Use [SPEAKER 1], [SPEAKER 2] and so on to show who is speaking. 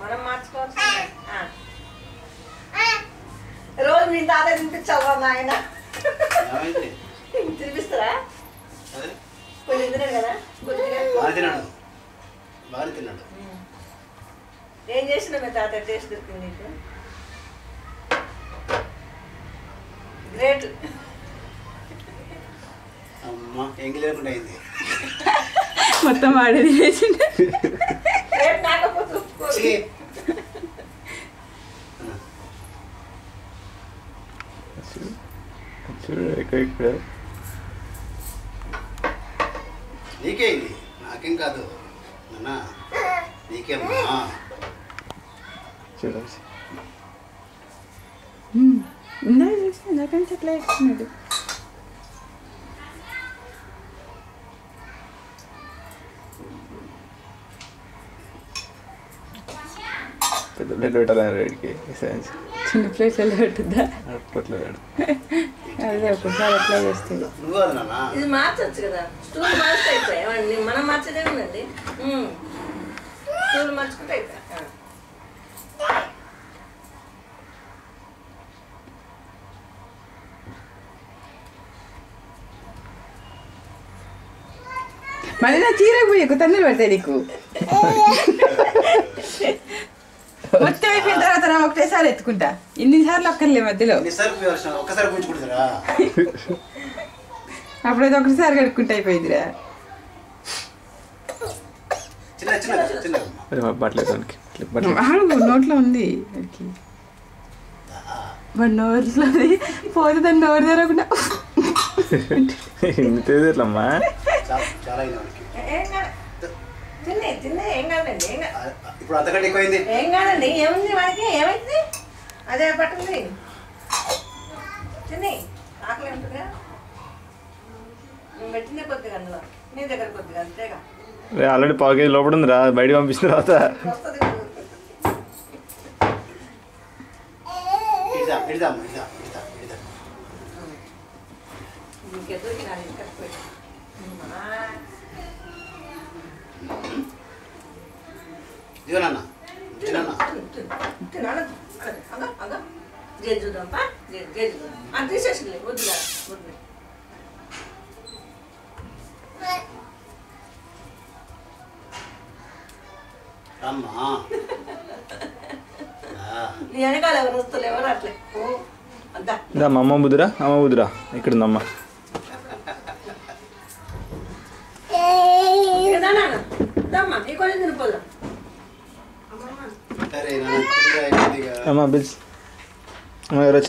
[SPEAKER 1] మనం మార్చుకోవచ్చు. రోజు మీ తాత తినిపించావా నాయన? తినిపిస్తారా? కొంచెం తిన్నాడు కదా,
[SPEAKER 2] బాగా తిన్నాడు.
[SPEAKER 1] ఏం చేసినా మీ తాత టేస్ట్ దొరికింది నీకు? గ్రేట్.
[SPEAKER 2] అమ్మా ఎంగి లేకుండా అయింది
[SPEAKER 3] మొత్తం వాడేది చేసిండు.
[SPEAKER 2] నీకే ఇది, నాకేం కాదు నాన్న, నీకేమ్మా.
[SPEAKER 3] ఇందా చూసి నాకంటే ఎట్లా వేస్తున్నాడు.
[SPEAKER 4] పెద్ద ప్లేట్ పెట్టాలి రెడీకి,
[SPEAKER 3] చిన్న ప్లేట్లలో పెట్టుద్దా? అదే ఒకసారి ఎట్లా చేస్తుంది.
[SPEAKER 1] ఇది మార్చచ్చు కదా, స్టూల్ మార్చితే అయిపోయాయి. మనం మార్చేదే ఉందండి, స్టూల్ మార్చుకుంటే అయిపోయా.
[SPEAKER 3] మళ్ళీ నా చీర పోయి తన్నులు పెడతాయి నీకు. మొత్తం అయిపోయిన తర్వాత నా ఒకటేసారి ఎత్తుకుంటా. ఇన్నిసార్లు ఒక్కర్లే మధ్యలో, అప్పుడైతే ఒకటిసారి కడుక్కుంటా అయిపోయిందిరా. నోట్లో ఉంది వాడి నోట్లో పోతే దాన్ని నోరు తెరవకుండా
[SPEAKER 4] ఎట్లమ్మా.
[SPEAKER 2] ఇప్పుడు అంతకంటే ఎక్కువైంది.
[SPEAKER 1] ఏం కాదండి, ఏముంది వాడికి, ఏమైంది? అదే పట్టింది చిన్ని, ఆకలి ఉంటుందిగా, నువ్వు పెట్టిందే కొద్దిగా అందులో, నీ దగ్గర కొద్దిగా అంతేగా.
[SPEAKER 4] ఆల్రెడీ పావు కేజీ లోపల ఉంది రా, బయట పంపిస్తున్న తర్వాత
[SPEAKER 1] తీసేసింది వద్దుగా, వద్దు. నీ వెనకాల ఎవరు వస్తలే, ఎవరు అట్లే
[SPEAKER 4] అంతా మా అమ్మ బుద్ధిరా, అమ్మ బుద్ధిరా ఇక్కడ ఉందమ్మ.
[SPEAKER 1] కొంచెం తినిపోదాం
[SPEAKER 4] అమ్మ బిల్స్ అమ్మ ఎవరు